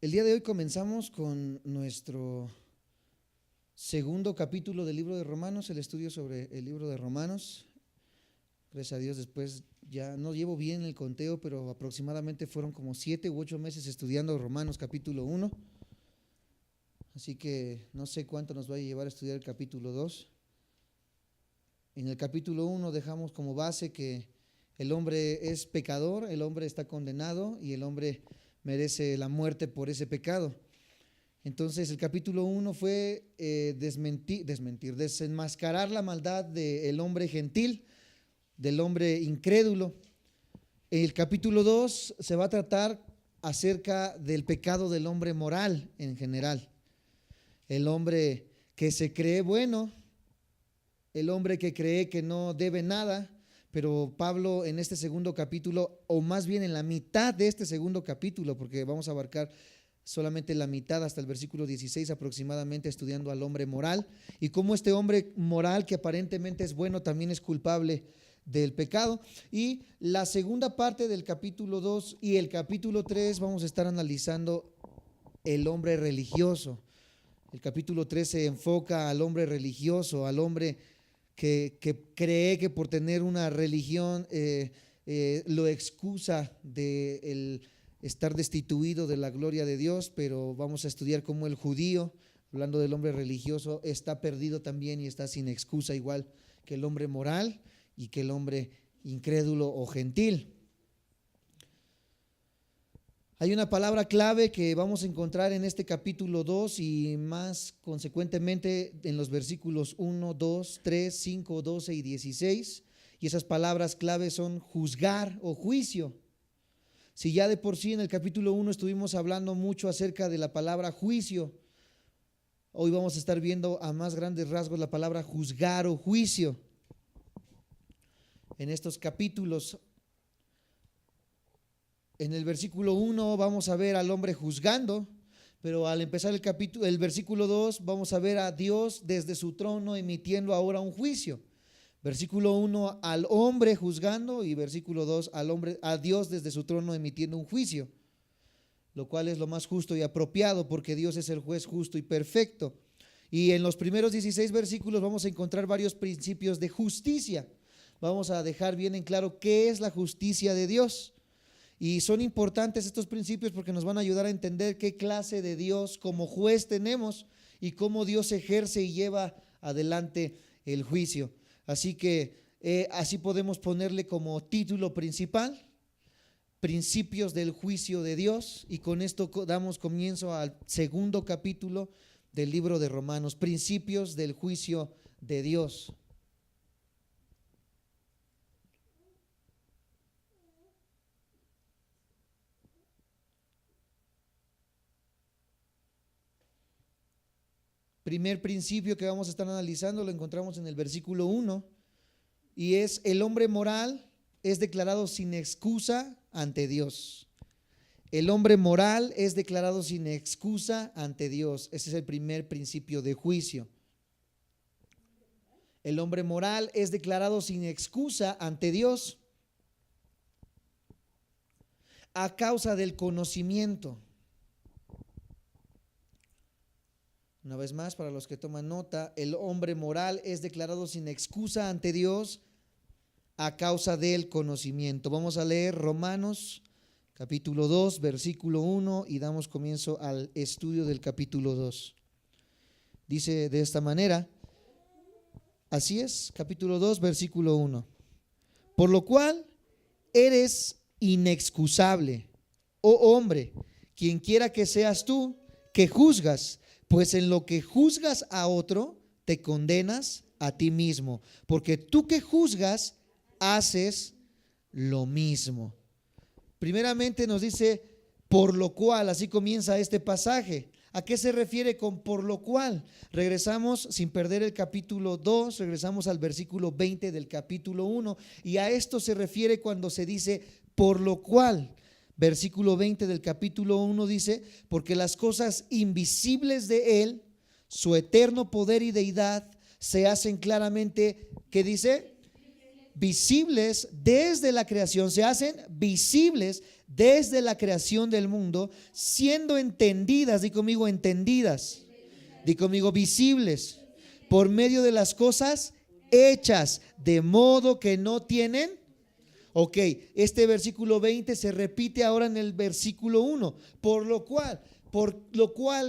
El día de hoy comenzamos con nuestro segundo capítulo del libro de Romanos, el estudio sobre el libro de Romanos. Gracias a Dios, después ya no llevo bien el conteo, pero aproximadamente fueron como 7 u 8 meses estudiando Romanos capítulo 1. Así que no sé cuánto nos va a llevar a estudiar el capítulo 2. En el capítulo 1 dejamos como base que el hombre es pecador, el hombre está condenado y el hombre merece la muerte por ese pecado. Entonces el capítulo 1 fue desenmascarar la maldad del hombre gentil, del hombre incrédulo. El capítulo 2 se va a tratar acerca del pecado del hombre moral en general. El hombre que se cree bueno, el hombre que cree que no debe nada. Pero Pablo en este segundo capítulo, o más bien en la mitad de este segundo capítulo, porque vamos a abarcar solamente la mitad hasta el versículo 16 aproximadamente, estudiando al hombre moral y cómo este hombre moral que aparentemente es bueno también es culpable del pecado. Y la segunda parte del capítulo 2 y el capítulo 3 vamos a estar analizando el hombre religioso. El capítulo 3 se enfoca al hombre religioso, al hombre que cree que por tener una religión lo excusa de el estar destituido de la gloria de Dios, pero vamos a estudiar cómo el judío, hablando del hombre religioso, está perdido también y está sin excusa, igual que el hombre moral y que el hombre incrédulo o gentil. Hay una palabra clave que vamos a encontrar en este capítulo 2 y más consecuentemente en los versículos 1, 2, 3, 5, 12 y 16. Y esas palabras claves son juzgar o juicio. Si ya de por sí en el capítulo 1 estuvimos hablando mucho acerca de la palabra juicio, hoy vamos a estar viendo a más grandes rasgos la palabra juzgar o juicio. En estos capítulos, en el versículo 1 vamos a ver al hombre juzgando, pero al empezar el versículo 2 vamos a ver a Dios desde su trono emitiendo ahora un juicio. Versículo 1 al hombre juzgando y versículo 2 a Dios desde su trono emitiendo un juicio, lo cual es lo más justo y apropiado porque Dios es el juez justo y perfecto. Y en los primeros 16 versículos vamos a encontrar varios principios de justicia. Vamos a dejar bien en claro qué es la justicia de Dios. Y son importantes estos principios porque nos van a ayudar a entender qué clase de Dios como juez tenemos y cómo Dios ejerce y lleva adelante el juicio. Así que así podemos ponerle como título principal, principios del juicio de Dios, y con esto damos comienzo al segundo capítulo del libro de Romanos, principios del juicio de Dios. Primer principio que vamos a estar analizando lo encontramos en el versículo 1 y es: el hombre moral es declarado sin excusa ante Dios. El hombre moral es declarado sin excusa ante Dios. Ese es el primer principio de juicio. El hombre moral es declarado sin excusa ante Dios a causa del conocimiento. Una vez más, para los que toman nota, el hombre moral es declarado sin excusa ante Dios a causa del conocimiento. Vamos a leer Romanos capítulo 2, versículo 1 y damos comienzo al estudio del capítulo 2. Dice de esta manera, así es, capítulo 2, versículo 1. Por lo cual eres inexcusable, oh hombre, quien quiera que seas tú, que juzgas. Pues en lo que juzgas a otro, te condenas a ti mismo, porque tú que juzgas, haces lo mismo. Primeramente nos dice, por lo cual, así comienza este pasaje. ¿A qué se refiere con por lo cual? Regresamos, sin perder el capítulo 2, regresamos al versículo 20 del capítulo 1, y a esto se refiere cuando se dice por lo cual. Versículo 20 del capítulo 1 dice, porque las cosas invisibles de Él, su eterno poder y deidad, se hacen claramente, ¿qué dice? Visibles desde la creación, se hacen visibles desde la creación del mundo, siendo entendidas, di conmigo entendidas, di conmigo visibles, por medio de las cosas hechas, de modo que no tienen. Ok, este versículo 20 se repite ahora en el versículo 1, por lo cual,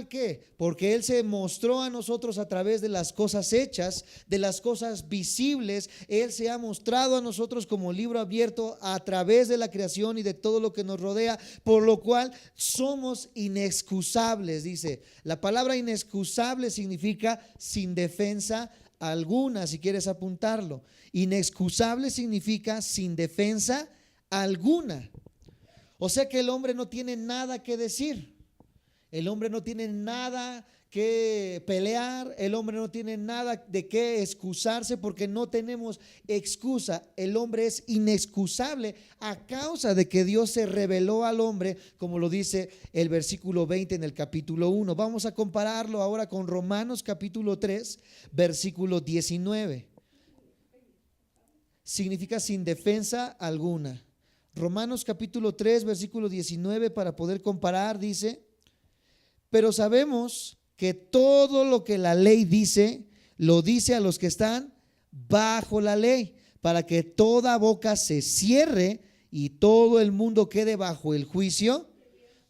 ¿qué? Porque Él se mostró a nosotros a través de las cosas hechas, de las cosas visibles. Él se ha mostrado a nosotros como libro abierto a través de la creación y de todo lo que nos rodea, por lo cual somos inexcusables, dice. La palabra inexcusable significa sin defensa alguna, si quieres apuntarlo. Inexcusable significa sin defensa alguna. O sea que el hombre no tiene nada que decir. El hombre no tiene nada que pelear, el hombre no tiene nada de qué excusarse, porque no tenemos excusa. El hombre es inexcusable a causa de que Dios se reveló al hombre, como lo dice el versículo 20 en el capítulo 1. Vamos a compararlo ahora con Romanos capítulo 3, versículo 19. Significa sin defensa alguna. Romanos capítulo 3, versículo 19, para poder comparar, dice: pero sabemos que todo lo que la ley dice, lo dice a los que están bajo la ley, para que toda boca se cierre y todo el mundo quede bajo el juicio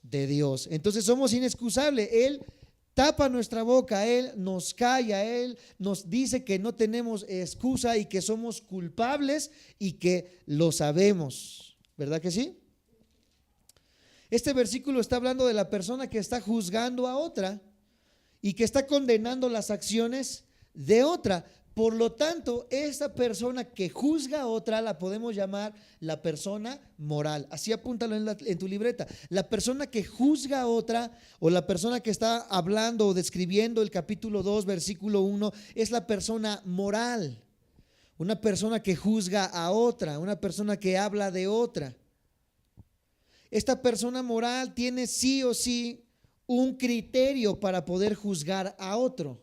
de Dios. Entonces somos inexcusables. Él tapa nuestra boca, Él nos calla, Él nos dice que no tenemos excusa y que somos culpables y que lo sabemos. ¿Verdad que sí? Este versículo está hablando de la persona que está juzgando a otra y que está condenando las acciones de otra. Por lo tanto, esta persona que juzga a otra la podemos llamar la persona moral. Así apúntalo en tu libreta. La persona que juzga a otra, o la persona que está hablando o describiendo el capítulo 2, versículo 1, es la persona moral. Una persona que juzga a otra, una persona que habla de otra. Esta persona moral tiene sí o sí un criterio para poder juzgar a otro.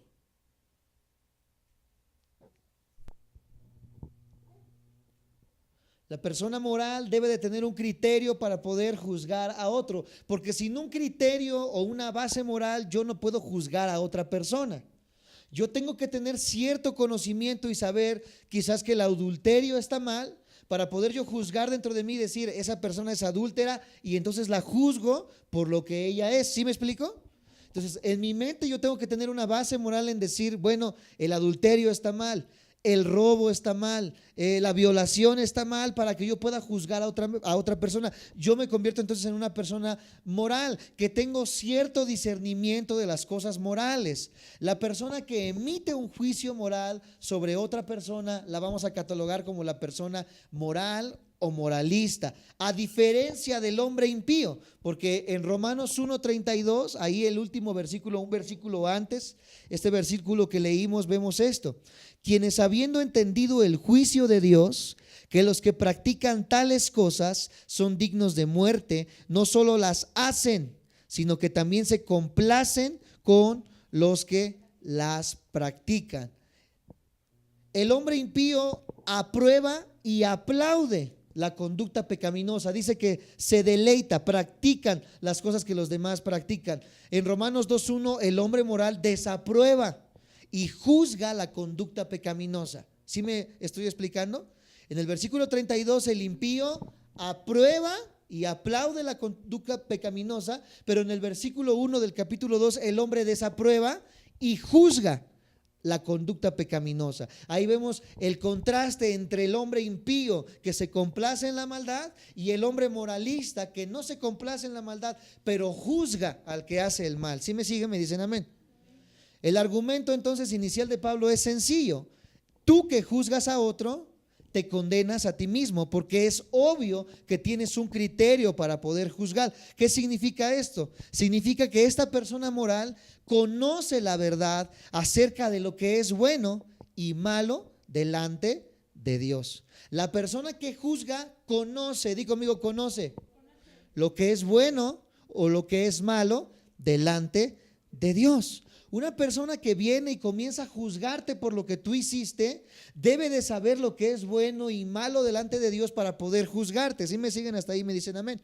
La persona moral debe de tener un criterio para poder juzgar a otro, porque sin un criterio o una base moral yo no puedo juzgar a otra persona. Yo tengo que tener cierto conocimiento y saber quizás que el adulterio está mal, para poder yo juzgar dentro de mí y decir, esa persona es adúltera, y entonces la juzgo por lo que ella es. ¿Sí me explico? Entonces, en mi mente yo tengo que tener una base moral en decir, bueno, el adulterio está mal, el robo está mal, la violación está mal, para que yo pueda juzgar a otra persona. Yo me convierto entonces en una persona moral, que tengo cierto discernimiento de las cosas morales. La persona que emite un juicio moral sobre otra persona la vamos a catalogar como la persona moral o moralista, a diferencia del hombre impío, porque en Romanos 1:32, ahí el último versículo, un versículo antes, este versículo que leímos, vemos esto: quienes habiendo entendido el juicio de Dios, que los que practican tales cosas son dignos de muerte, no solo las hacen, sino que también se complacen con los que las practican. El hombre impío aprueba y aplaude la conducta pecaminosa. Dice que se deleita, practican las cosas que los demás practican. En Romanos 2:1, el hombre moral desaprueba y juzga la conducta pecaminosa. ¿Sí me estoy explicando? En el versículo 32, el impío aprueba y aplaude la conducta pecaminosa, pero en el versículo 1 del capítulo 2, el hombre desaprueba y juzga la conducta pecaminosa. Ahí vemos el contraste entre el hombre impío que se complace en la maldad y el hombre moralista que no se complace en la maldad, pero juzga al que hace el mal. ¿Sí me siguen? Me dicen amén. El argumento entonces inicial de Pablo es sencillo: tú que juzgas a otro, te condenas a ti mismo, porque es obvio que tienes un criterio para poder juzgar. ¿Qué significa esto? Significa que esta persona moral conoce la verdad acerca de lo que es bueno y malo delante de Dios. La persona que juzga conoce, di conmigo, conoce lo que es bueno o lo que es malo delante de Dios. Una persona que viene y comienza a juzgarte por lo que tú hiciste, debe de saber lo que es bueno y malo delante de Dios para poder juzgarte. ¿Sí me siguen hasta ahí? Me dicen amén.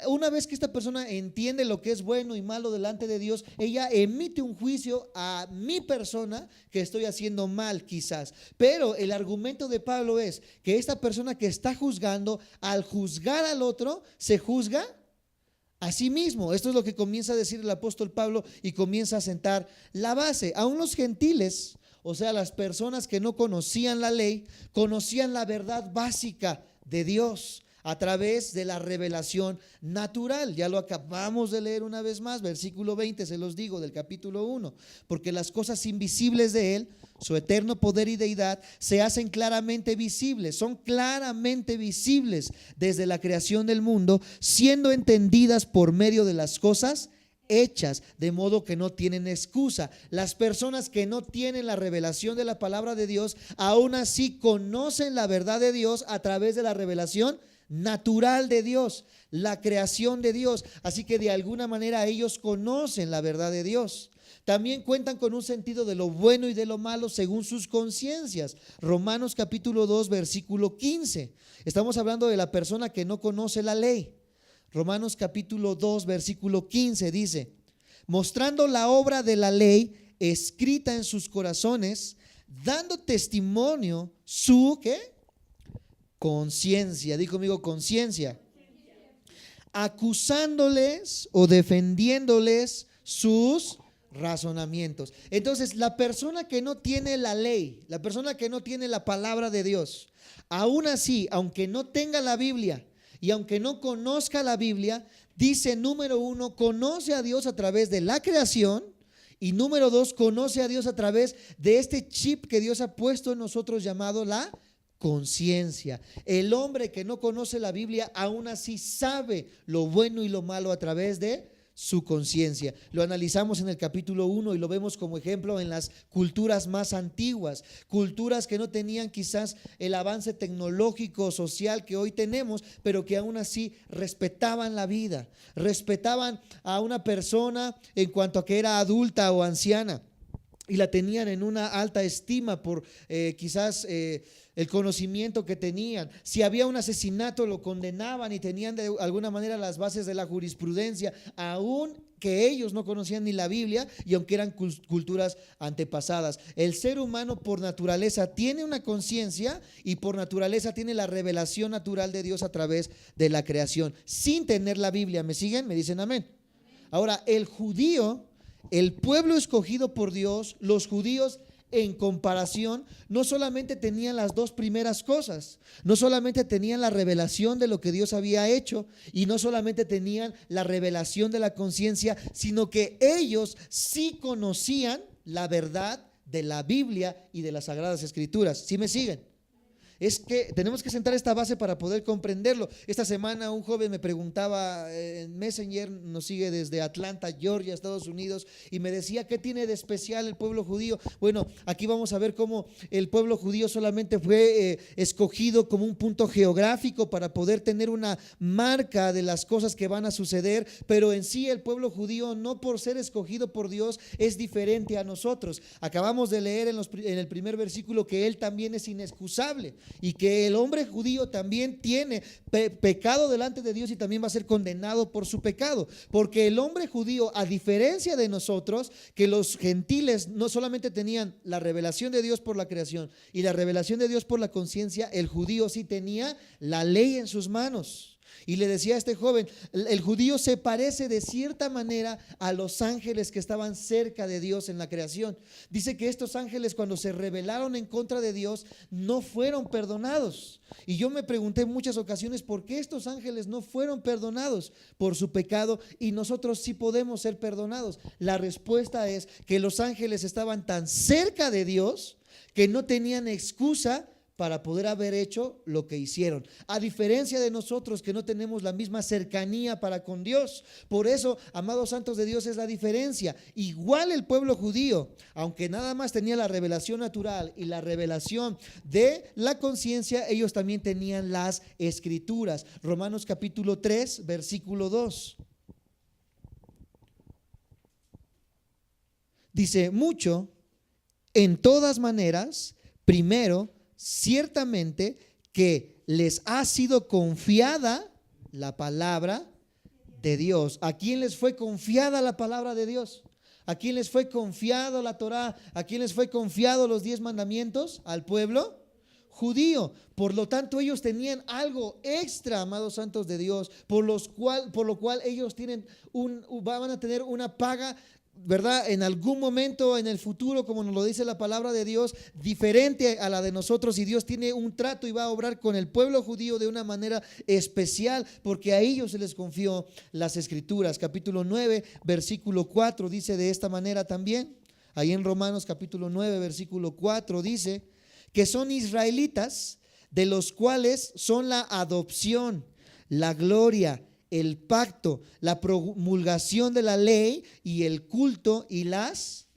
Una vez que esta persona entiende lo que es bueno y malo delante de Dios, ella emite un juicio a mi persona que estoy haciendo mal quizás. Pero el argumento de Pablo es que esta persona que está juzgando, al juzgar al otro, se juzga a sí mismo. Esto es lo que comienza a decir el apóstol Pablo y comienza a sentar la base. Aún los gentiles, o sea, las personas que no conocían la ley, conocían la verdad básica de Dios a través de la revelación natural. Ya lo acabamos de leer una vez más, versículo 20, se los digo, del capítulo 1. Porque las cosas invisibles de Él, su eterno poder y deidad, se hacen claramente visibles, son claramente visibles desde la creación del mundo, siendo entendidas por medio de las cosas hechas, de modo que no tienen excusa. Las personas que no tienen la revelación de la palabra de Dios, aún así conocen la verdad de Dios a través de la revelación natural de Dios, la creación de Dios. Así que de alguna manera ellos conocen la verdad de Dios. También cuentan con un sentido de lo bueno y de lo malo según sus conciencias. Romanos capítulo 2 versículo 15. Estamos hablando de la persona que no conoce la ley. Romanos capítulo 2 versículo 15 dice: mostrando la obra de la ley escrita en sus corazones, dando testimonio su ¿qué? Conciencia. Di conmigo, conciencia. Acusándoles o defendiéndoles sus razonamientos. Entonces, la persona que no tiene la ley, la persona que no tiene la palabra de Dios, aún así, aunque no tenga la Biblia y aunque no conozca la Biblia, dice, número 1, conoce a Dios a través de la creación, y número 2, conoce a Dios a través de este chip que Dios ha puesto en nosotros llamado la conciencia. El hombre que no conoce la Biblia aún así sabe lo bueno y lo malo a través de su conciencia. Lo analizamos en el capítulo 1 y lo vemos como ejemplo en las culturas más antiguas, culturas que no tenían quizás el avance tecnológico, social que hoy tenemos, pero que aún así respetaban la vida, respetaban a una persona en cuanto a que era adulta o anciana, y la tenían en una alta estima por quizás el conocimiento que tenían. Si había un asesinato, lo condenaban y tenían de alguna manera las bases de la jurisprudencia, aún que ellos no conocían ni la Biblia y aunque eran culturas antepasadas. El ser humano por naturaleza tiene una conciencia y por naturaleza tiene la revelación natural de Dios a través de la creación, sin tener la Biblia. ¿Me siguen? ¿Me dicen amén? Ahora, el judío, el pueblo escogido por Dios, los judíos en comparación, no solamente tenían las dos primeras cosas, no solamente tenían la revelación de lo que Dios había hecho y no solamente tenían la revelación de la conciencia, sino que ellos sí conocían la verdad de la Biblia y de las Sagradas Escrituras. ¿Sí me siguen? Es que tenemos que sentar esta base para poder comprenderlo. Esta semana un joven me preguntaba en Messenger, nos sigue desde Atlanta, Georgia, Estados Unidos, y me decía, ¿qué tiene de especial el pueblo judío? Bueno, aquí vamos a ver cómo el pueblo judío solamente fue escogido como un punto geográfico para poder tener una marca de las cosas que van a suceder, pero en sí el pueblo judío, no por ser escogido por Dios, es diferente a nosotros. Acabamos de leer en el primer versículo que él también es inexcusable, y que el hombre judío también tiene pecado delante de Dios y también va a ser condenado por su pecado, porque el hombre judío, a diferencia de nosotros, que los gentiles no solamente tenían la revelación de Dios por la creación y la revelación de Dios por la conciencia, el judío sí tenía la ley en sus manos. Y le decía a este joven, el judío se parece de cierta manera a los ángeles que estaban cerca de Dios en la creación. Dice que estos ángeles, cuando se rebelaron en contra de Dios, no fueron perdonados. Y yo me pregunté en muchas ocasiones, ¿por qué estos ángeles no fueron perdonados por su pecado y nosotros sí podemos ser perdonados? La respuesta es que los ángeles estaban tan cerca de Dios que no tenían excusa para poder haber hecho lo que hicieron, a diferencia de nosotros que no tenemos la misma cercanía para con Dios. Por eso, amados santos de Dios, es la diferencia. Igual el pueblo judío, aunque nada más tenía la revelación natural y la revelación de la conciencia, ellos también tenían las escrituras. Romanos capítulo 3 versículo 2 dice, mucho, en todas maneras, primero, ciertamente que les ha sido confiada la palabra de Dios. ¿A quién les fue confiada la palabra de Dios? ¿A quién les fue confiado la Torá? ¿A quién les fue confiado los 10 mandamientos? Al pueblo judío. Por lo tanto, ellos tenían algo extra, amados santos de Dios, por lo cual ellos van a tener una paga, ¿verdad? En algún momento en el futuro, como nos lo dice la palabra de Dios, diferente a la de nosotros, y Dios tiene un trato y va a obrar con el pueblo judío de una manera especial, porque a ellos se les confió las escrituras. Capítulo 9, versículo 4 dice de esta manera también, ahí en Romanos capítulo 9, versículo 4 dice que son israelitas, de los cuales son la adopción, la gloria, el pacto, la promulgación de la ley y el culto y las...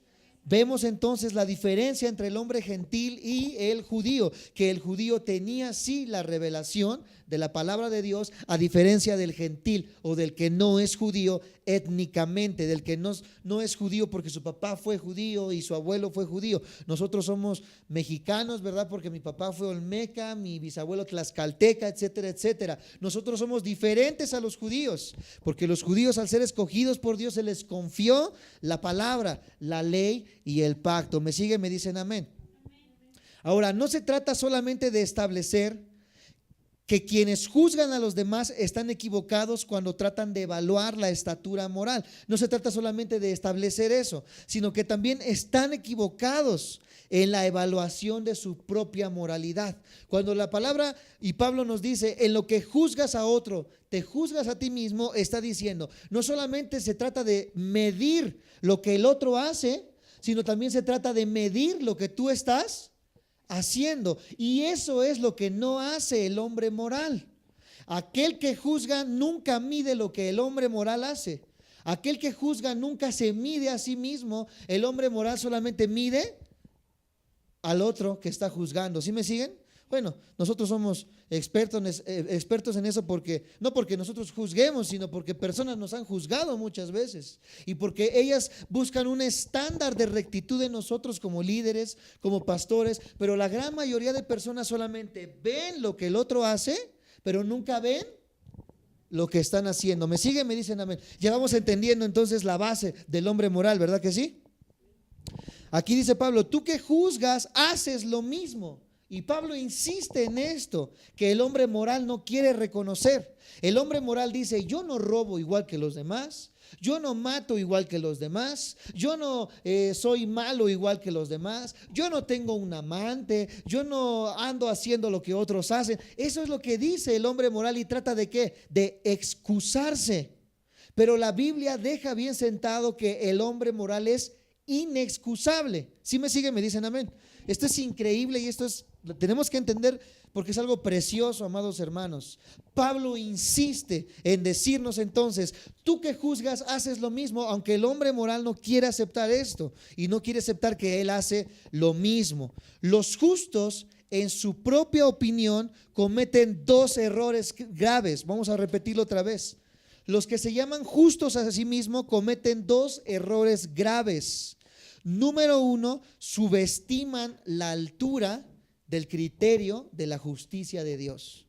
Vemos entonces la diferencia entre el hombre gentil y el judío, que el judío tenía sí la revelación de la palabra de Dios, a diferencia del gentil o del que no es judío étnicamente, del que no es judío porque su papá fue judío y su abuelo fue judío. Nosotros somos mexicanos, ¿verdad? Porque mi papá fue olmeca, mi bisabuelo tlaxcalteca, etcétera, etcétera. Nosotros somos diferentes a los judíos, porque los judíos, al ser escogidos por Dios, se les confió la palabra, la ley y el pacto. ¿Me siguen? Me dicen amén. Ahora, no se trata solamente de establecer que quienes juzgan a los demás están equivocados cuando tratan de evaluar la estatura moral. No se trata solamente de establecer eso, sino que también están equivocados en la evaluación de su propia moralidad. Cuando la palabra y Pablo nos dice, en lo que juzgas a otro, te juzgas a ti mismo, está diciendo, no solamente se trata de medir lo que el otro hace, sino también se trata de medir lo que tú estás haciendo. Y eso es lo que no hace el hombre moral. Aquel que juzga nunca mide lo que el hombre moral hace. Aquel que juzga nunca se mide a sí mismo. El hombre moral solamente mide al otro que está juzgando. ¿Sí me siguen? Bueno, nosotros somos expertos en eso no porque nosotros juzguemos, sino porque personas nos han juzgado muchas veces y porque ellas buscan un estándar de rectitud en nosotros como líderes, como pastores, pero la gran mayoría de personas solamente ven lo que el otro hace, pero nunca ven lo que están haciendo. ¿Me siguen? Me dicen amén. Ya vamos entendiendo entonces la base del hombre moral, ¿verdad que sí? Aquí dice Pablo, tú que juzgas haces lo mismo. Y Pablo insiste en esto, que el hombre moral no quiere reconocer. El hombre moral dice, yo no robo igual que los demás, yo no mato igual que los demás, yo no soy malo igual que los demás, yo no tengo un amante, yo no ando haciendo lo que otros hacen. Eso es lo que dice el hombre moral y trata de ¿qué? De excusarse. Pero la Biblia deja bien sentado que el hombre moral es inexcusable. ¿Sí me siguen? Me dicen amén. Esto es increíble y tenemos que entender porque es algo precioso, amados hermanos. Pablo insiste en decirnos entonces, tú que juzgas haces lo mismo, aunque el hombre moral no quiere aceptar esto y no quiere aceptar que él hace lo mismo. Los justos, en su propia opinión, cometen dos errores graves. Vamos a repetirlo otra vez. Los que se llaman justos a sí mismos cometen dos errores graves. Número uno, subestiman la altura del criterio de la justicia de Dios.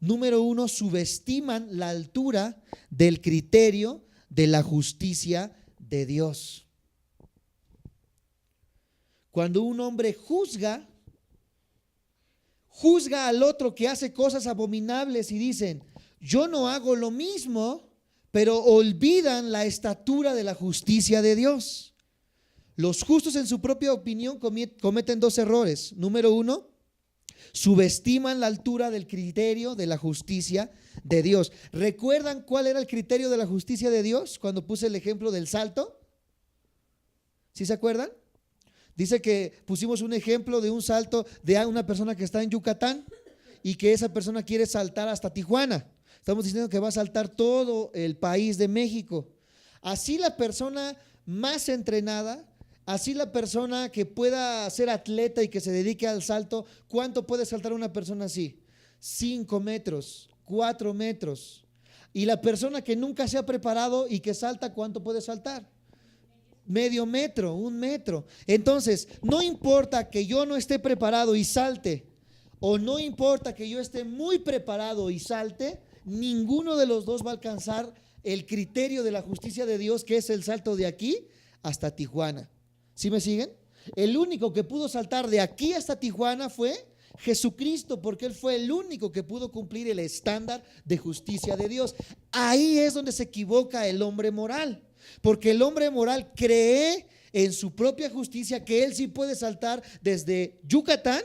Número uno, subestiman la altura del criterio de la justicia de Dios. Cuando un hombre juzga al otro que hace cosas abominables y dicen, yo no hago lo mismo, pero olvidan la estatura de la justicia de Dios. Los justos en su propia opinión cometen dos errores. Número uno, subestiman la altura del criterio de la justicia de Dios. ¿Recuerdan cuál era el criterio de la justicia de Dios cuando puse el ejemplo del salto? ¿Sí se acuerdan? Dice que pusimos un ejemplo de un salto de una persona que está en Yucatán y que esa persona quiere saltar hasta Tijuana. Estamos diciendo que va a saltar todo el país de México. Así la persona más entrenada, así la persona que pueda ser atleta y que se dedique al salto, ¿cuánto puede saltar una persona así? 5 metros, 4 metros. Y la persona que nunca se ha preparado y que salta, ¿cuánto puede saltar? Medio metro, 1 metro. Entonces, no importa que yo no esté preparado y salte, o no importa que yo esté muy preparado y salte, ninguno de los dos va a alcanzar el criterio de la justicia de Dios, que es el salto de aquí hasta Tijuana. ¿Sí me siguen? El único que pudo saltar de aquí hasta Tijuana fue Jesucristo, porque Él fue el único que pudo cumplir el estándar de justicia de Dios. Ahí es donde se equivoca el hombre moral, porque el hombre moral cree en su propia justicia que él sí puede saltar desde Yucatán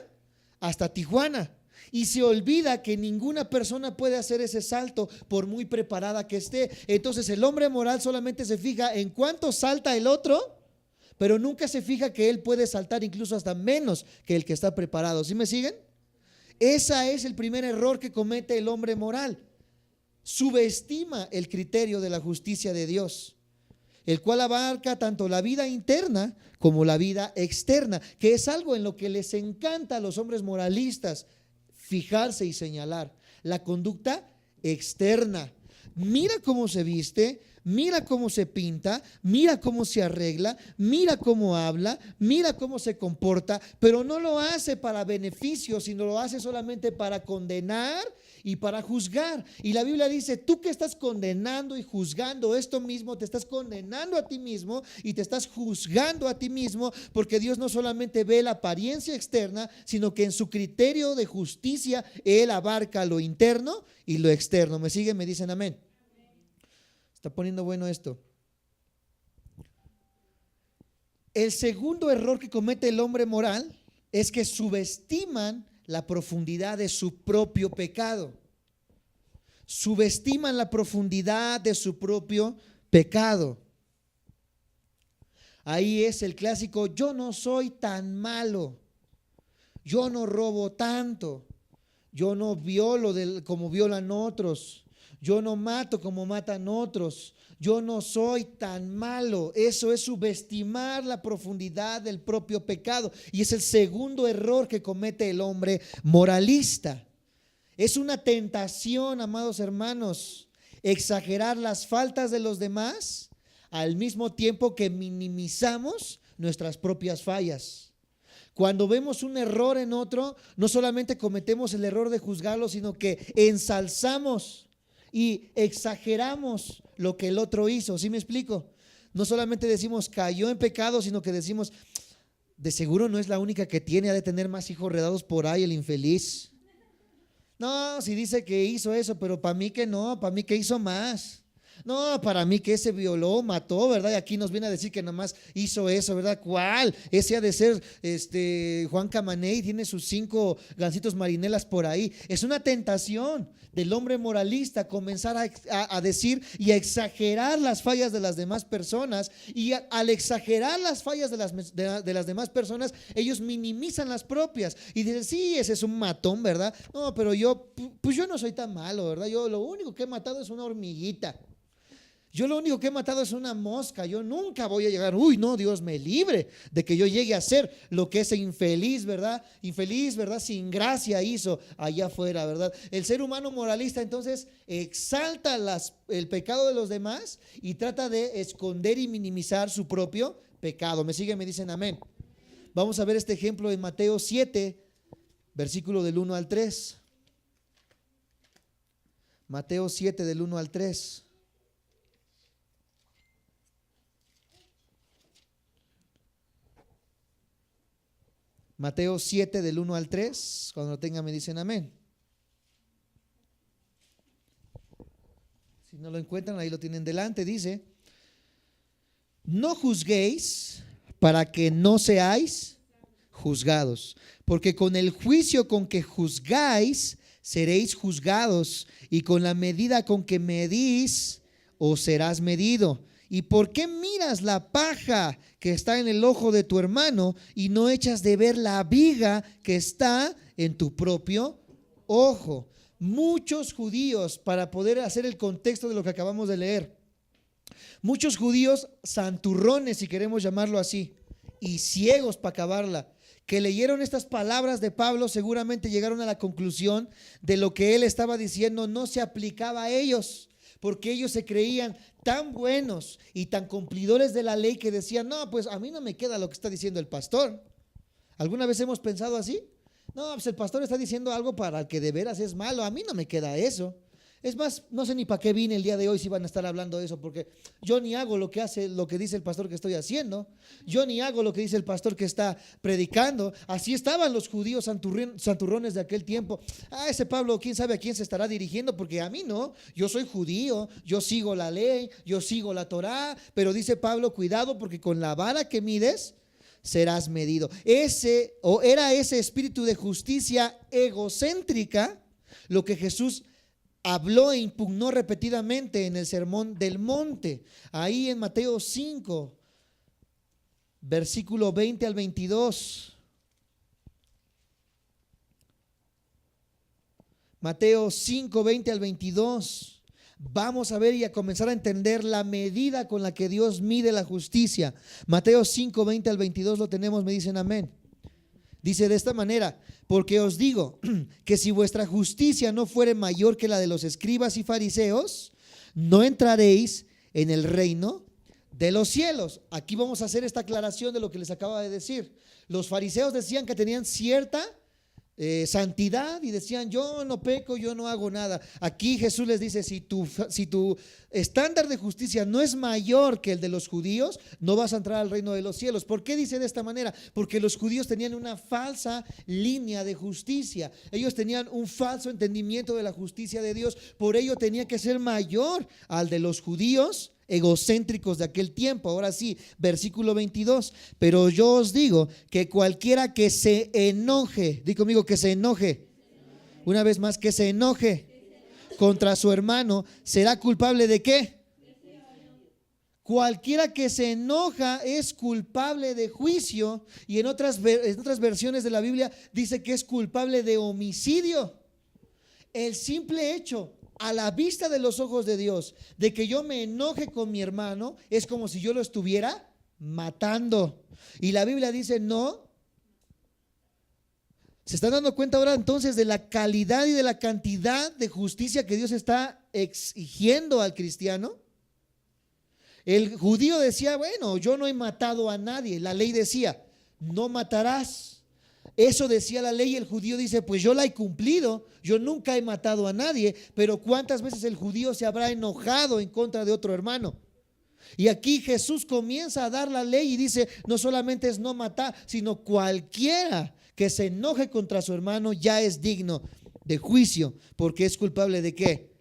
hasta Tijuana, y se olvida que ninguna persona puede hacer ese salto por muy preparada que esté. Entonces el hombre moral solamente se fija en cuánto salta el otro, pero nunca se fija que él puede saltar incluso hasta menos que el que está preparado. ¿Sí me siguen? Ese es el primer error que comete el hombre moral. Subestima el criterio de la justicia de Dios, el cual abarca tanto la vida interna como la vida externa, que es algo en lo que les encanta a los hombres moralistas fijarse y señalar: la conducta externa. Mira cómo se viste, mira cómo se pinta, mira cómo se arregla, mira cómo habla, mira cómo se comporta, pero no lo hace para beneficio, sino lo hace solamente para condenar y para juzgar. Y la Biblia dice: tú que estás condenando y juzgando esto mismo, te estás condenando a ti mismo y te estás juzgando a ti mismo, porque Dios no solamente ve la apariencia externa, sino que en su criterio de justicia Él abarca lo interno y lo externo. ¿Me siguen? Me dicen amén. Está poniendo bueno esto. El segundo error que comete el hombre moral es que subestiman la profundidad de su propio pecado. Subestiman la profundidad de su propio pecado. Ahí es el clásico: yo no soy tan malo, yo no robo tanto, yo no violo como violan otros, yo no mato como matan otros, yo no soy tan malo. Eso es subestimar la profundidad del propio pecado, y es el segundo error que comete el hombre moralista. Es una tentación, amados hermanos, exagerar las faltas de los demás al mismo tiempo que minimizamos nuestras propias fallas. Cuando vemos un error en otro, no solamente cometemos el error de juzgarlo, sino que ensalzamos y exageramos lo que el otro hizo. ¿Sí me explico? No solamente decimos cayó en pecado, sino que decimos: de seguro no es la única que tiene, ha de tener más hijos redados por ahí el infeliz. No, si dice que hizo eso, pero para mí que no, para mí que hizo más. No, para mí que ese violó, mató, ¿verdad? Y aquí nos viene a decir que nomás hizo eso, ¿verdad? ¿Cuál? Ese ha de ser Juan Camaney, tiene sus 5 gancitos marinelas por ahí. Es una tentación del hombre moralista comenzar a decir y a exagerar las fallas de las demás personas, y al exagerar las fallas de las demás personas, ellos minimizan las propias y dicen: sí, ese es un matón, ¿verdad? No, pero pues yo no soy tan malo, ¿verdad? Yo lo único que he matado es una hormiguita. Yo lo único que he matado es una mosca. Yo nunca voy a llegar, uy, no, Dios me libre de que yo llegue a ser lo que ese infeliz, ¿verdad? Infeliz, ¿verdad? Sin gracia hizo allá afuera, ¿verdad? El ser humano moralista entonces exalta el pecado de los demás y trata de esconder y minimizar su propio pecado. ¿Me siguen? Me dicen amén. Vamos a ver este ejemplo en Mateo 7, versículo del 1 al 3. Mateo 7 del 1 al 3. Mateo 7 del 1 al 3, cuando lo tengan me dicen amén. Si no lo encuentran, ahí lo tienen delante. Dice: no juzguéis para que no seáis juzgados, porque con el juicio con que juzgáis seréis juzgados, y con la medida con que medís os serás medido. ¿Y por qué miras la paja que está en el ojo de tu hermano y no echas de ver la viga que está en tu propio ojo? Muchos judíos, para poder hacer el contexto de lo que acabamos de leer, muchos judíos santurrones, si queremos llamarlo así, y ciegos para acabarla, que leyeron estas palabras de Pablo, seguramente llegaron a la conclusión de lo que él estaba diciendo no se aplicaba a ellos, porque ellos se creían tan buenos y tan cumplidores de la ley que decían: no, pues a mí no me queda lo que está diciendo el pastor. ¿Alguna vez hemos pensado así? No, pues el pastor está diciendo algo para el que de veras es malo, a mí no me queda eso. Es más, no sé ni para qué vine el día de hoy si van a estar hablando de eso, porque yo ni hago lo que dice el pastor que estoy haciendo, yo ni hago lo que dice el pastor que está predicando. Así estaban los judíos santurrones de aquel tiempo. Ese Pablo, quién sabe a quién se estará dirigiendo, porque a mí no, yo soy judío, yo sigo la ley, yo sigo la Torá, pero dice Pablo, cuidado, porque con la vara que mides serás medido. Era ese espíritu de justicia egocéntrica lo que Jesús habló e impugnó repetidamente en el Sermón del Monte, ahí en Mateo 5, versículo 20 al 22. Mateo 5, 20 al 22. Vamos a ver y a comenzar a entender la medida con la que Dios mide la justicia. Mateo 5, 20 al 22 lo tenemos, me dicen amén. Dice de esta manera: porque os digo que si vuestra justicia no fuere mayor que la de los escribas y fariseos, no entraréis en el reino de los cielos. Aquí vamos a hacer esta aclaración de lo que les acaba de decir. Los fariseos decían que tenían cierta santidad y decían, yo no peco, yo no hago nada. Aquí Jesús les dice, si tu estándar de justicia no es mayor que el de los judíos, no vas a entrar al reino de los cielos. ¿Por qué dice de esta manera? Porque los judíos tenían una falsa línea de justicia. Ellos tenían un falso entendimiento de la justicia de Dios. Por ello tenía que ser mayor al de los judíos egocéntricos de aquel tiempo. Ahora sí, versículo 22. Pero yo os digo que cualquiera que se enoje, di conmigo, que se enoje, una vez más, que se enoje contra su hermano, será culpable de ¿qué? Cualquiera que se enoja es culpable de juicio, y en otras versiones de la Biblia dice que es culpable de homicidio. El simple hecho, a la vista de los ojos de Dios, de que yo me enoje con mi hermano, es como si yo lo estuviera matando. Y la Biblia dice no. ¿Se están dando cuenta ahora entonces de la calidad y de la cantidad de justicia que Dios está exigiendo al cristiano? El judío decía, bueno, yo no he matado a nadie. La ley decía, no matarás. Eso decía la ley, y el judío dice, pues yo la he cumplido, yo nunca he matado a nadie. Pero ¿cuántas veces el judío se habrá enojado en contra de otro hermano? Y aquí Jesús comienza a dar la ley y dice, no solamente es no matar, sino cualquiera que se enoje contra su hermano ya es digno de juicio, porque es culpable ¿de qué?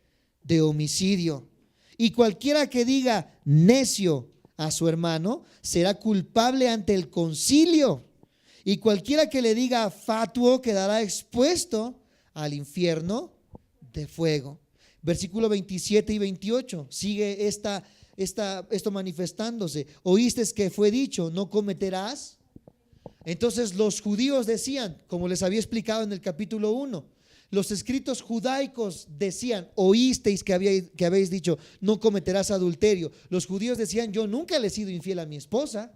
De homicidio. Y cualquiera que diga necio a su hermano será culpable ante el concilio. Y cualquiera que le diga fatuo quedará expuesto al infierno de fuego. Versículo 27 y 28. Sigue esto manifestándose. Oíste que fue dicho, no cometerás. Entonces los judíos decían, como les había explicado en el capítulo 1, los escritos judaicos decían, oísteis que habéis dicho, no cometerás adulterio. Los judíos decían, yo nunca le he sido infiel a mi esposa.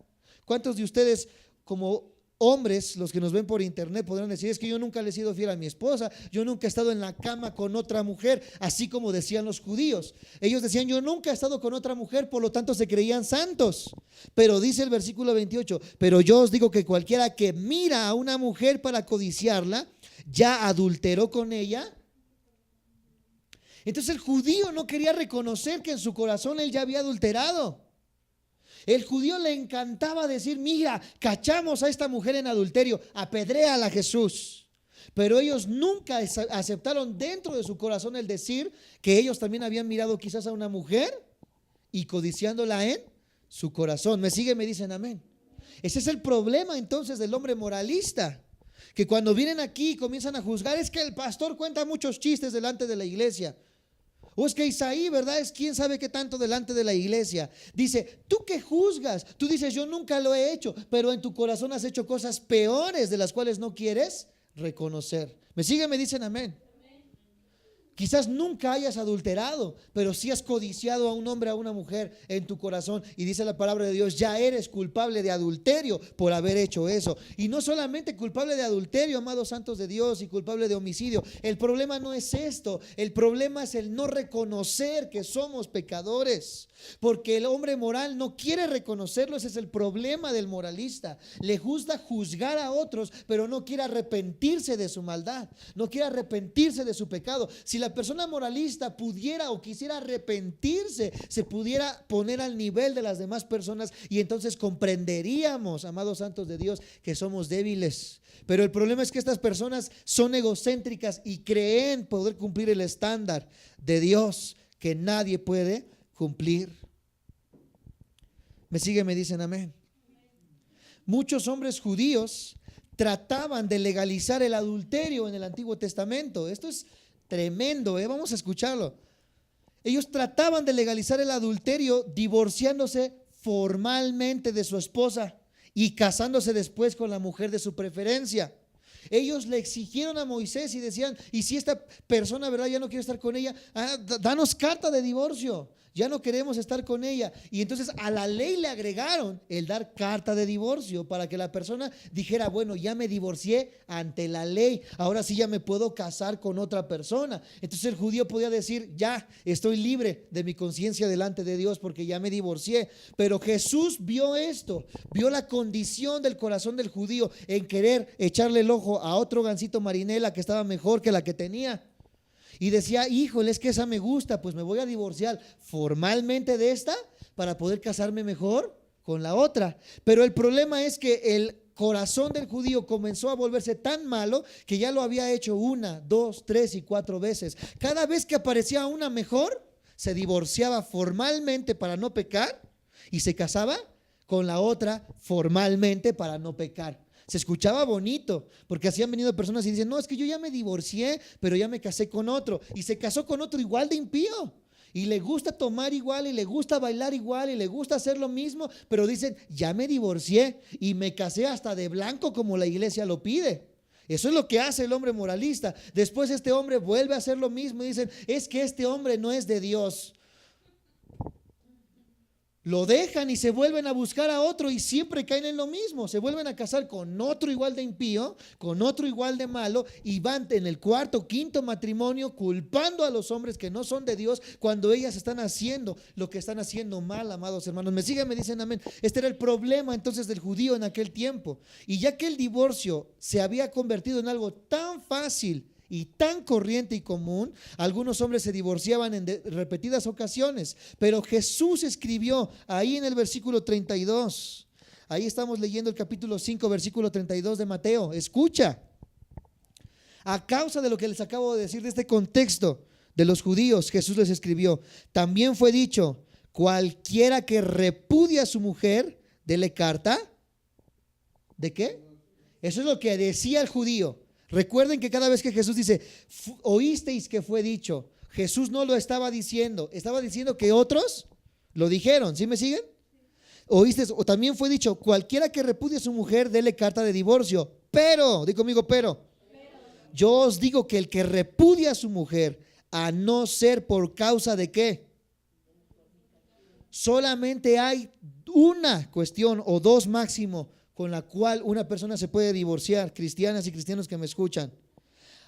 ¿Cuántos de ustedes como hombres, los que nos ven por internet, podrán decir, es que yo nunca le he sido fiel a mi esposa, yo nunca he estado en la cama con otra mujer, así como decían los judíos? Ellos decían, yo nunca he estado con otra mujer, por lo tanto se creían santos. Pero dice el versículo 28, pero yo os digo que cualquiera que mira a una mujer para codiciarla, ya adulteró con ella. Entonces el judío no quería reconocer que en su corazón él ya había adulterado. El judío le encantaba decir, mira, cachamos a esta mujer en adulterio, apedréala a Jesús. Pero ellos nunca aceptaron dentro de su corazón el decir que ellos también habían mirado quizás a una mujer y codiciándola en su corazón. ¿Me siguen? Me dicen amén. Ese es el problema entonces del hombre moralista, que cuando vienen aquí y comienzan a juzgar, es que el pastor cuenta muchos chistes delante de la iglesia. O es que Isaí, ¿verdad? Es quién sabe qué tanto delante de la iglesia. Dice, ¿tú qué juzgas? Tú dices, yo nunca lo he hecho, pero en tu corazón has hecho cosas peores de las cuales no quieres reconocer. ¿Me siguen? Me dicen amén. Quizás nunca hayas adulterado, pero sí has codiciado a un hombre, a una mujer en tu corazón, y dice la palabra de Dios, ya eres culpable de adulterio por haber hecho eso. Y no solamente culpable de adulterio, amados santos de Dios, y culpable de homicidio. El problema no es esto, el problema es el no reconocer que somos pecadores, porque el hombre moral no quiere reconocerlo. Ese es el problema del moralista. Le gusta juzgar a otros, pero no quiere arrepentirse de su maldad, no quiere arrepentirse de su pecado. Si la la persona moralista pudiera o quisiera arrepentirse, se pudiera poner al nivel de las demás personas, y entonces comprenderíamos, amados santos de Dios, que somos débiles. Pero el problema es que estas personas son egocéntricas y creen poder cumplir el estándar de Dios que nadie puede cumplir. ¿Me sigue? Me dicen amén. Muchos hombres judíos trataban de legalizar el adulterio en el Antiguo Testamento. Esto es tremendo, vamos a escucharlo. Ellos trataban de legalizar el adulterio divorciándose formalmente de su esposa y casándose después con la mujer de su preferencia. Ellos le exigieron a Moisés y decían: y si esta persona, ¿verdad?, ya no quiere estar con ella, danos carta de divorcio, ya no queremos estar con ella. Y entonces a la ley le agregaron el dar carta de divorcio para que la persona dijera: bueno, ya me divorcié ante la ley, ahora sí ya me puedo casar con otra persona. Entonces el judío podía decir: ya estoy libre de mi conciencia delante de Dios porque ya me divorcié. Pero Jesús vio esto, vio la condición del corazón del judío en querer echarle el ojo a otro gansito marinela que estaba mejor que la que tenía. Y decía: híjole, es que esa me gusta, pues me voy a divorciar formalmente de esta para poder casarme mejor con la otra. Pero el problema es que el corazón del judío comenzó a volverse tan malo que ya lo había hecho 1, 2, 3 y 4 veces. Cada vez que aparecía una mejor, se divorciaba formalmente para no pecar y se casaba con la otra formalmente para no pecar. Se escuchaba bonito, porque así han venido personas y dicen: no, es que yo ya me divorcié, pero ya me casé con otro, y se casó con otro igual de impío, y le gusta tomar igual, y le gusta bailar igual, y le gusta hacer lo mismo, pero dicen: ya me divorcié y me casé hasta de blanco como la iglesia lo pide. Eso es lo que hace el hombre moralista. Después este hombre vuelve a hacer lo mismo y dicen: es que este hombre no es de Dios. Lo dejan y se vuelven a buscar a otro y siempre caen en lo mismo. Se vuelven a casar con otro igual de impío, con otro igual de malo, y van en el cuarto, quinto matrimonio culpando a los hombres que no son de Dios cuando ellas están haciendo lo que están haciendo mal, amados hermanos. Me siguen, me dicen amén. Este era el problema entonces del judío en aquel tiempo. Y ya que el divorcio se había convertido en algo tan fácil y tan corriente y común, algunos hombres se divorciaban en repetidas ocasiones. Pero Jesús escribió ahí en el versículo 32, ahí estamos leyendo el capítulo 5, versículo 32 de Mateo. Escucha: a causa de lo que les acabo de decir, de este contexto de los judíos, Jesús les escribió: también fue dicho, cualquiera que repudia a su mujer, dele carta. ¿De qué? Eso es lo que decía el judío. Recuerden que cada vez que Jesús dice: oísteis que fue dicho, Jesús no lo estaba diciendo, estaba diciendo que otros lo dijeron. ¿Sí me siguen? Oísteis, o también fue dicho, cualquiera que repudie a su mujer, dele carta de divorcio. Pero, di conmigo, pero yo os digo que el que repudia a su mujer, a no ser por causa de qué, solamente hay una cuestión o dos máximo con la cual una persona se puede divorciar, cristianas y cristianos que me escuchan: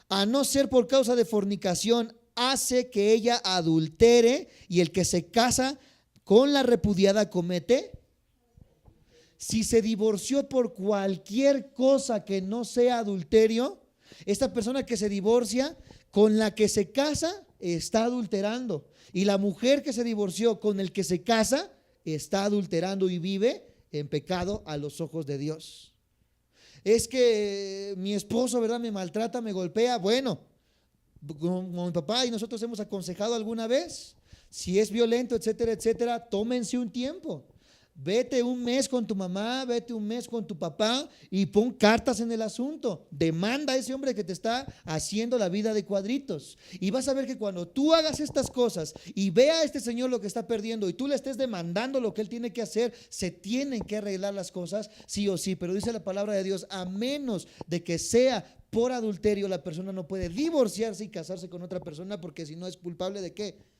a no ser por causa de fornicación, hace que ella adultere, y el que se casa con la repudiada comete. Si se divorció por cualquier cosa que no sea adulterio, esta persona que se divorcia con la que se casa está adulterando, y la mujer que se divorció con el que se casa está adulterando y vive en pecado a los ojos de Dios. Es que mi esposo, ¿verdad?, me maltrata, me golpea. Bueno, como mi papá y nosotros hemos aconsejado alguna vez, si es violento, etcétera, etcétera, tómense un tiempo. Vete un mes con tu mamá, vete un mes con tu papá y pon cartas en el asunto. Demanda a ese hombre que te está haciendo la vida de cuadritos. Y vas a ver que cuando tú hagas estas cosas y vea a este señor lo que está perdiendo y tú le estés demandando lo que él tiene que hacer, se tienen que arreglar las cosas sí o sí. Pero dice la palabra de Dios: a menos de que sea por adulterio, la persona no puede divorciarse y casarse con otra persona, porque si no es culpable ¿de qué?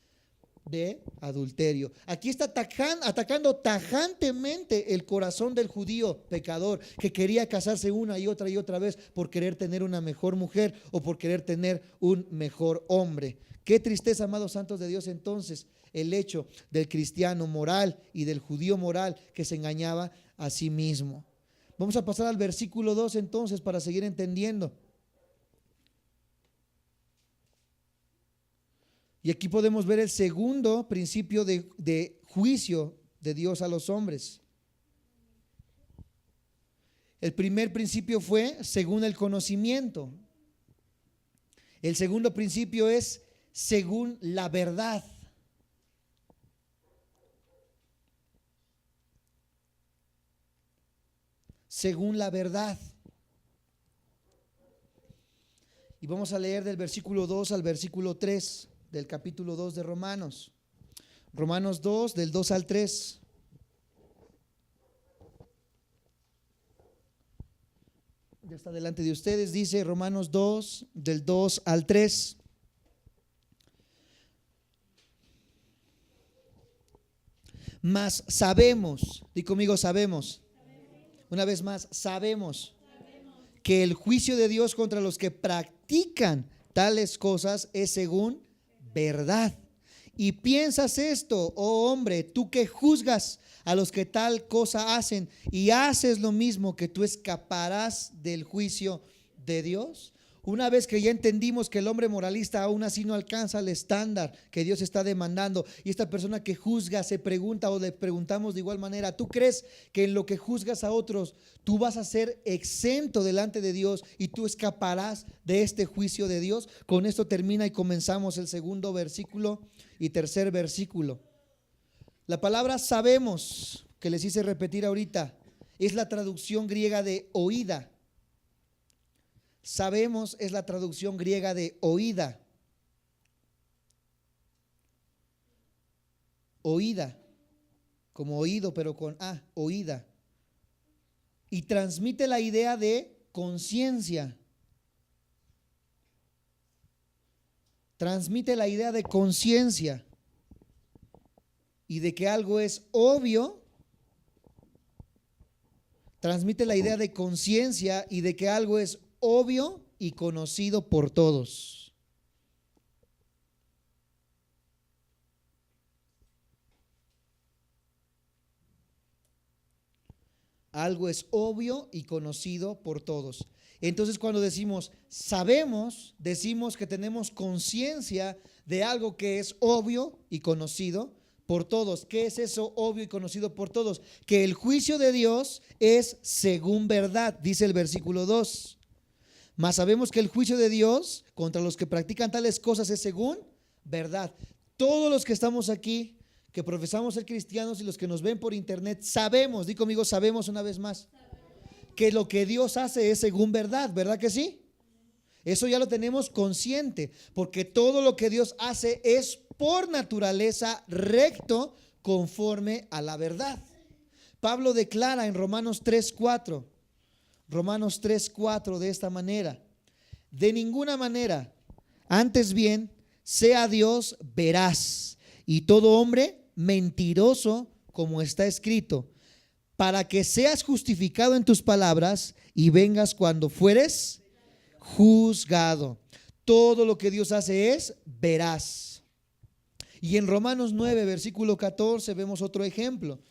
De adulterio. Aquí está atacando tajantemente el corazón del judío pecador, que quería casarse una y otra vez por querer tener una mejor mujer o por querer tener un mejor hombre. Qué tristeza, amados santos de Dios, entonces el hecho del cristiano moral y del judío moral que se engañaba a sí mismo. Vamos a pasar al versículo 2 entonces para seguir entendiendo. Y aquí podemos ver el segundo principio de juicio de Dios a los hombres. El primer principio fue según el conocimiento. El segundo principio es según la verdad. Según la verdad. Y vamos a leer del versículo 2 al versículo 3 del capítulo 2 de Romanos. Romanos 2, del 2 al 3. Ya está delante de ustedes, dice Romanos 2, del 2 al 3. Mas sabemos, di conmigo sabemos. Una vez más, sabemos que el juicio de Dios contra los que practican tales cosas es según verdad. Y piensas esto, oh hombre, tú que juzgas a los que tal cosa hacen y haces lo mismo, que tú escaparás del juicio de Dios. Una vez que ya entendimos que el hombre moralista aún así no alcanza el estándar que Dios está demandando, y esta persona que juzga se pregunta, o le preguntamos de igual manera, ¿tú crees que en lo que juzgas a otros tú vas a ser exento delante de Dios y tú escaparás de este juicio de Dios? Con esto termina y comenzamos el segundo versículo y tercer versículo. La palabra sabemos, que les hice repetir ahorita, es la traducción griega de oída. Sabemos es la traducción griega de oída. Oída, como oído, pero con A, oída. Y transmite la idea de conciencia. Transmite la idea de conciencia y de que algo es obvio. Transmite la idea de conciencia y de que algo es obvio y conocido por todos. Algo es obvio y conocido por todos. Entonces, cuando decimos sabemos, decimos que tenemos conciencia de algo que es obvio y conocido por todos. ¿Qué es eso obvio y conocido por todos? Que el juicio de Dios es según verdad, dice el versículo 2. Mas sabemos que el juicio de Dios contra los que practican tales cosas es según verdad. Todos los que estamos aquí, que profesamos ser cristianos, y los que nos ven por internet, sabemos, di conmigo, sabemos una vez más, que lo que Dios hace es según verdad, ¿verdad que sí? Eso ya lo tenemos consciente, porque todo lo que Dios hace es por naturaleza recto, conforme a la verdad. Pablo declara en Romanos 3:4, Romanos 3:4 de esta manera: de ninguna manera, antes bien, sea Dios veraz y todo hombre mentiroso, como está escrito, para que seas justificado en tus palabras y vengas cuando fueres juzgado. Todo lo que Dios hace es veraz. Y en Romanos 9, versículo 14, vemos otro ejemplo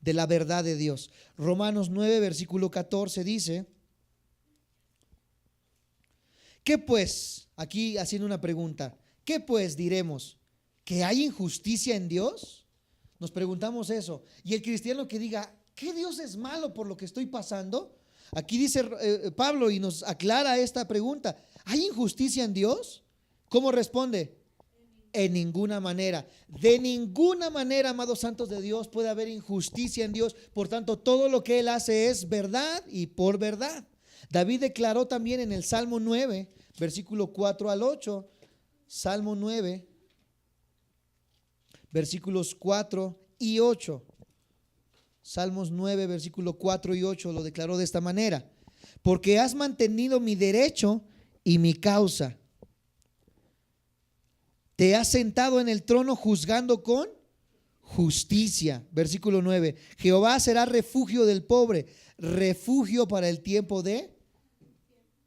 de la verdad de Dios. Romanos 9, versículo 14 dice: ¿qué pues? Aquí haciendo una pregunta. ¿Qué pues diremos? ¿Que hay injusticia en Dios? Nos preguntamos eso. Y el cristiano que diga, ¿qué Dios es malo por lo que estoy pasando? Aquí dice Pablo y nos aclara esta pregunta: ¿hay injusticia en Dios? ¿Cómo responde? En ninguna manera. De ninguna manera, amados santos de Dios, puede haber injusticia en Dios. Por tanto, todo lo que Él hace es verdad y por verdad. David declaró también en el Salmo 9, versículo 4 al 8. Salmo 9, versículos 4 y 8. Salmos 9, versículo 4 y 8 lo declaró de esta manera: porque has mantenido mi derecho y mi causa. Te has sentado en el trono juzgando con justicia. Versículo 9: Jehová será refugio del pobre, refugio para el tiempo de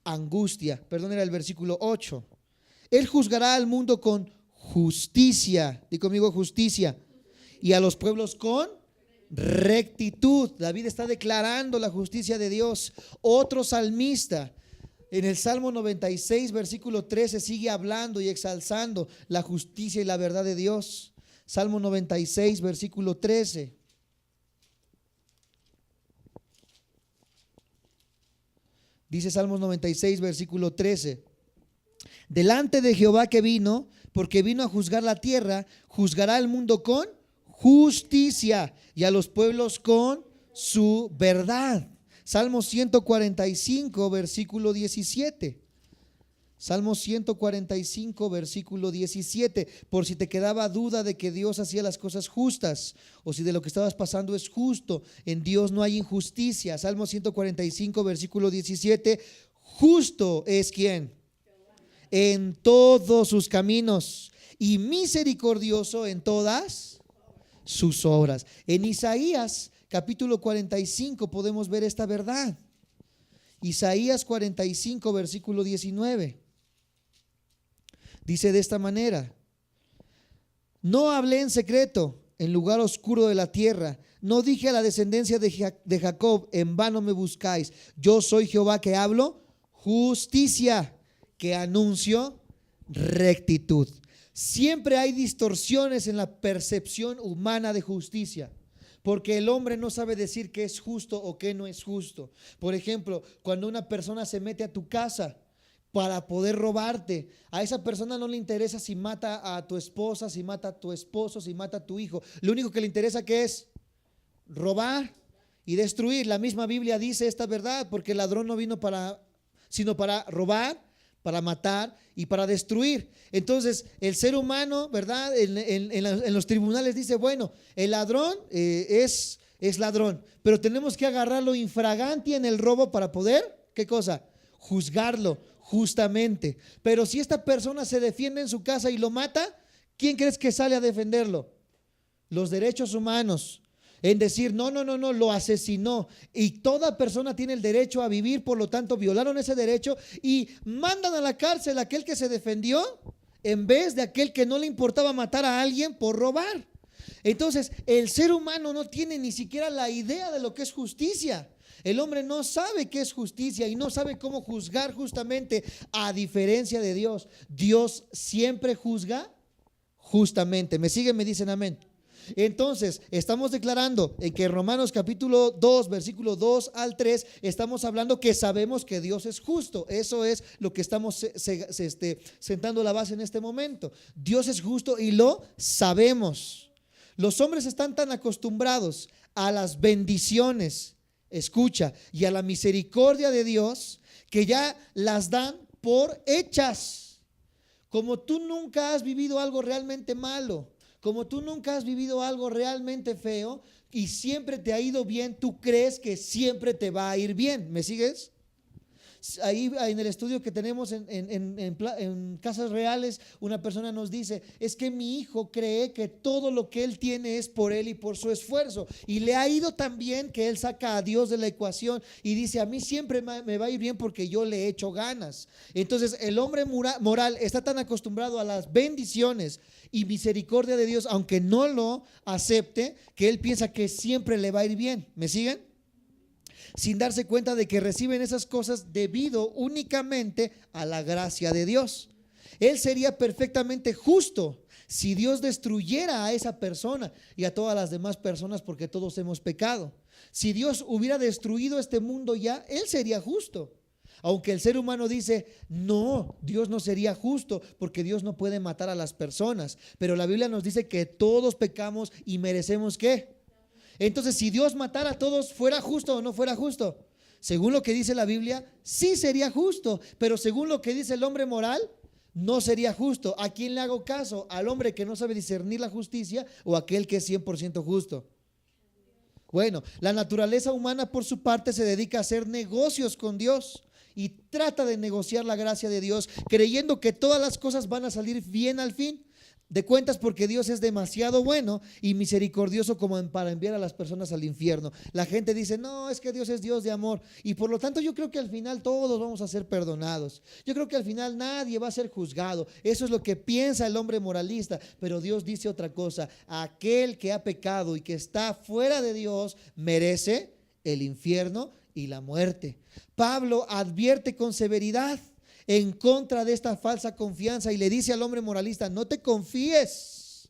angustia. Perdón, era el versículo 8. Él juzgará al mundo con justicia. Di conmigo, justicia. Y a los pueblos con rectitud. David está declarando la justicia de Dios. Otro salmista, En el Salmo 96, versículo 13, sigue hablando y exalzando la justicia y la verdad de Dios. Salmo 96, versículo 13. Dice Salmos 96, versículo 13. Delante de Jehová que vino, porque vino a juzgar la tierra, juzgará al mundo con justicia y a los pueblos con su verdad. Salmo 145, versículo 17. Salmo 145, versículo 17. Por si te quedaba duda de que Dios hacía las cosas justas, o si de lo que estabas pasando es justo, en Dios no hay injusticia. Salmo 145, versículo 17. Justo es ¿quién? En todos sus caminos y misericordioso en todas sus obras. En Isaías capítulo 45 podemos ver esta verdad. Isaías 45, versículo 19. Dice de esta manera: no hablé en secreto en lugar oscuro de la tierra, no dije a la descendencia de Jacob, en vano me buscáis. Yo soy Jehová que hablo justicia, que anuncio rectitud. Siempre hay distorsiones en la percepción humana de justicia, porque el hombre no sabe decir qué es justo o qué no es justo. Por ejemplo, cuando una persona se mete a tu casa para poder robarte, a esa persona no le interesa si mata a tu esposa, si mata a tu esposo, si mata a tu hijo. Lo único que le interesa que es robar y destruir. La misma Biblia dice esta verdad, porque el ladrón no vino sino para robar, para matar y para destruir. Entonces el ser humano, ¿verdad? En los tribunales dice, bueno, el ladrón es ladrón, pero tenemos que agarrarlo infraganti en el robo para poder, ¿qué cosa? Juzgarlo justamente. Pero si esta persona se defiende en su casa y lo mata, ¿quién crees que sale a defenderlo? Los derechos humanos. En decir, no, lo asesinó y toda persona tiene el derecho a vivir, por lo tanto violaron ese derecho y mandan a la cárcel a aquel que se defendió en vez de aquel que no le importaba matar a alguien por robar. Entonces el ser humano no tiene ni siquiera la idea de lo que es justicia. El hombre no sabe qué es justicia y no sabe cómo juzgar justamente, a diferencia de Dios. Dios siempre juzga justamente. ¿Me siguen? Me dicen amén. Entonces estamos declarando en que Romanos capítulo 2 versículo 2 al 3 estamos hablando que sabemos que Dios es justo. Eso es lo que estamos sentando la base en este momento. Dios es justo y lo sabemos. Los hombres están tan acostumbrados a las bendiciones, escucha, y a la misericordia de Dios, que ya las dan por hechas. Como tú nunca has vivido algo realmente malo, como tú nunca has vivido algo realmente feo y siempre te ha ido bien, tú crees que siempre te va a ir bien. ¿Me sigues? Ahí en el estudio que tenemos en Casas Reales, una persona nos dice, es que mi hijo cree que todo lo que él tiene es por él y por su esfuerzo, y le ha ido tan bien que él saca a Dios de la ecuación y dice, a mí siempre me va a ir bien porque yo le he hecho ganas. Entonces el hombre moral está tan acostumbrado a las bendiciones y misericordia de Dios, aunque no lo acepte, que él piensa que siempre le va a ir bien. ¿Me siguen? Sin darse cuenta de que reciben esas cosas debido únicamente a la gracia de Dios. Él sería perfectamente justo si Dios destruyera a esa persona y a todas las demás personas, porque todos hemos pecado. Si Dios hubiera destruido este mundo ya, Él sería justo. Aunque el ser humano dice, no, Dios no sería justo porque Dios no puede matar a las personas. Pero la Biblia nos dice que todos pecamos y merecemos ¿qué? Entonces, si Dios matara a todos, ¿fuera justo o no fuera justo? Según lo que dice la Biblia, sí sería justo, pero según lo que dice el hombre moral, no sería justo. ¿A quién le hago caso? ¿Al hombre que no sabe discernir la justicia o a aquel que es 100% justo? Bueno, la naturaleza humana por su parte se dedica a hacer negocios con Dios y trata de negociar la gracia de Dios, creyendo que todas las cosas van a salir bien al fin de cuentas, porque Dios es demasiado bueno y misericordioso como para enviar a las personas al infierno. La gente dice, no, es que Dios es Dios de amor, y por lo tanto yo creo que al final todos vamos a ser perdonados. Yo creo que al final nadie va a ser juzgado. Eso es lo que piensa el hombre moralista, pero Dios dice otra cosa: aquel que ha pecado y que está fuera de Dios merece el infierno y la muerte. Pablo advierte con severidad en contra de esta falsa confianza y le dice al hombre moralista: no te confíes,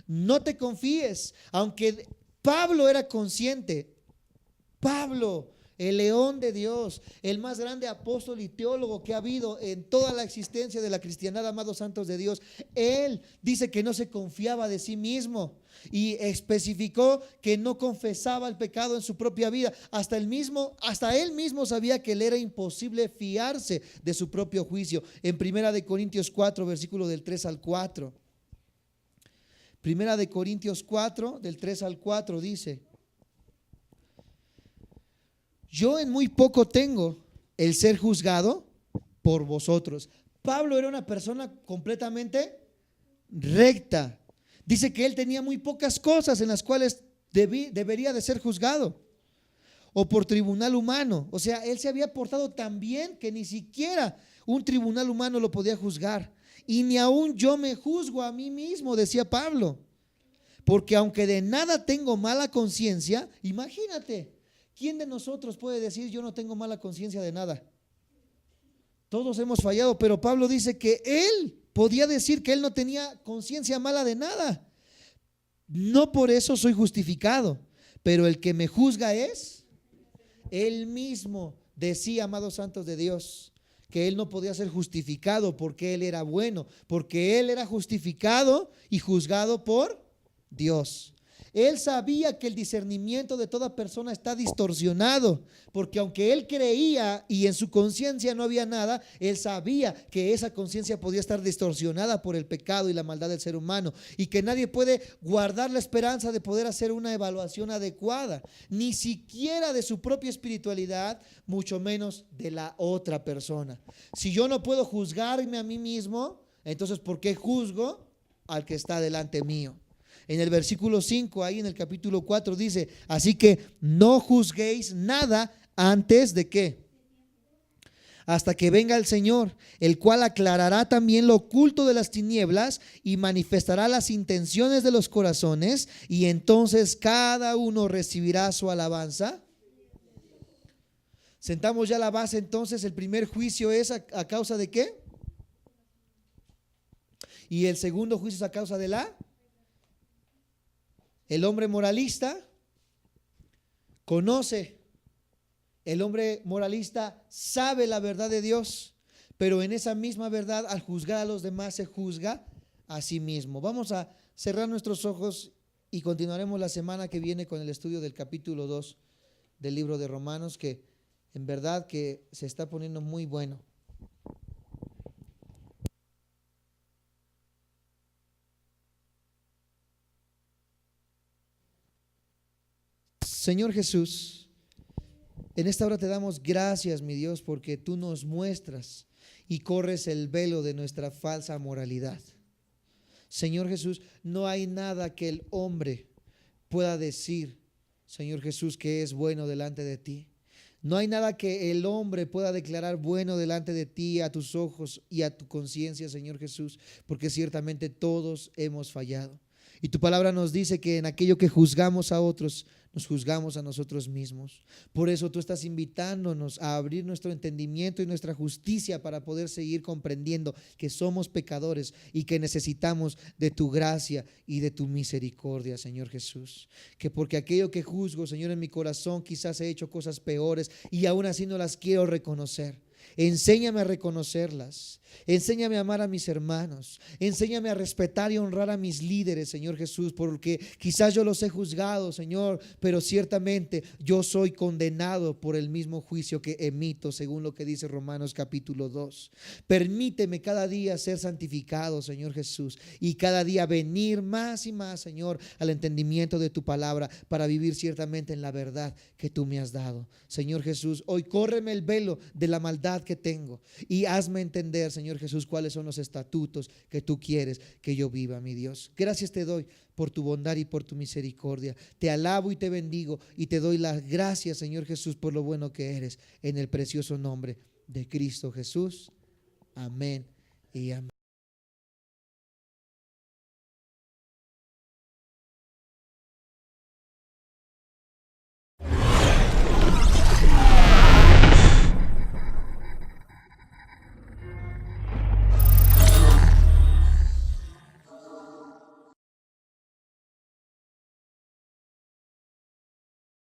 no te confíes. Aunque Pablo era consciente, Pablo, el león de Dios, el más grande apóstol y teólogo que ha habido en toda la existencia de la cristiandad, amados santos de Dios, él dice que no se confiaba de sí mismo y especificó que no confesaba el pecado en su propia vida. Hasta él mismo sabía que le era imposible fiarse de su propio juicio. En Primera de Corintios 4, versículo del 3 al 4. Primera de Corintios 4, del 3 al 4 dice: yo en muy poco tengo el ser juzgado por vosotros. Pablo era una persona completamente recta. Dice que él tenía muy pocas cosas en las cuales debería de ser juzgado, o por tribunal humano. O sea, él se había portado tan bien que ni siquiera un tribunal humano lo podía juzgar. Y ni aún yo me juzgo a mí mismo, decía Pablo, porque aunque de nada tengo mala conciencia. Imagínate, ¿quién de nosotros puede decir yo no tengo mala conciencia de nada? Todos hemos fallado, pero Pablo dice que él podía decir que él no tenía conciencia mala de nada. No por eso soy justificado, pero el que me juzga es él mismo. Decía, amados santos de Dios, que él no podía ser justificado porque él era bueno, porque él era justificado y juzgado por Dios. Él sabía que el discernimiento de toda persona está distorsionado, porque aunque él creía y en su conciencia no había nada, él sabía que esa conciencia podía estar distorsionada por el pecado y la maldad del ser humano, y que nadie puede guardar la esperanza de poder hacer una evaluación adecuada, ni siquiera de su propia espiritualidad, mucho menos de la otra persona. Si yo no puedo juzgarme a mí mismo, entonces ¿por qué juzgo al que está delante mío? En el versículo 5, ahí en el capítulo 4 dice: así que no juzguéis nada antes de ¿qué? Hasta que venga el Señor, el cual aclarará también lo oculto de las tinieblas y manifestará las intenciones de los corazones, y entonces cada uno recibirá su alabanza. Sentamos ya la base. Entonces el primer juicio es a causa de ¿qué? Y el segundo juicio es a causa de el hombre moralista conoce, el hombre moralista sabe la verdad de Dios, pero en esa misma verdad, al juzgar a los demás, se juzga a sí mismo. Vamos a cerrar nuestros ojos y continuaremos la semana que viene con el estudio del capítulo 2 del libro de Romanos, que en verdad que se está poniendo muy bueno. Señor Jesús, en esta hora te damos gracias, mi Dios, porque tú nos muestras y corres el velo de nuestra falsa moralidad. Señor Jesús, no hay nada que el hombre pueda decir, Señor Jesús, que es bueno delante de ti. No hay nada que el hombre pueda declarar bueno delante de ti, a tus ojos y a tu conciencia, Señor Jesús, porque ciertamente todos hemos fallado. Y tu palabra nos dice que en aquello que juzgamos a otros, nos juzgamos a nosotros mismos. Por eso tú estás invitándonos a abrir nuestro entendimiento y nuestra justicia para poder seguir comprendiendo que somos pecadores y que necesitamos de tu gracia y de tu misericordia, Señor Jesús. Que porque aquello que juzgo, Señor, en mi corazón quizás he hecho cosas peores y aún así no las quiero reconocer. Enséñame a reconocerlas, enséñame a amar a mis hermanos, enséñame a respetar y honrar a mis líderes, Señor Jesús, porque quizás yo los he juzgado, Señor, pero ciertamente yo soy condenado por el mismo juicio que emito, según lo que dice Romanos capítulo 2. Permíteme cada día ser santificado, Señor Jesús, y cada día venir más y más, Señor, al entendimiento de tu palabra para vivir ciertamente en la verdad que tú me has dado. Señor Jesús, hoy córreme el velo de la maldad que tengo y hazme entender, Señor Jesús, cuáles son los estatutos que tú quieres que yo viva, mi Dios. Gracias te doy por tu bondad y por tu misericordia. Te alabo y te bendigo y te doy las gracias, Señor Jesús, por lo bueno que eres, en el precioso nombre de Cristo Jesús. Amén y amén.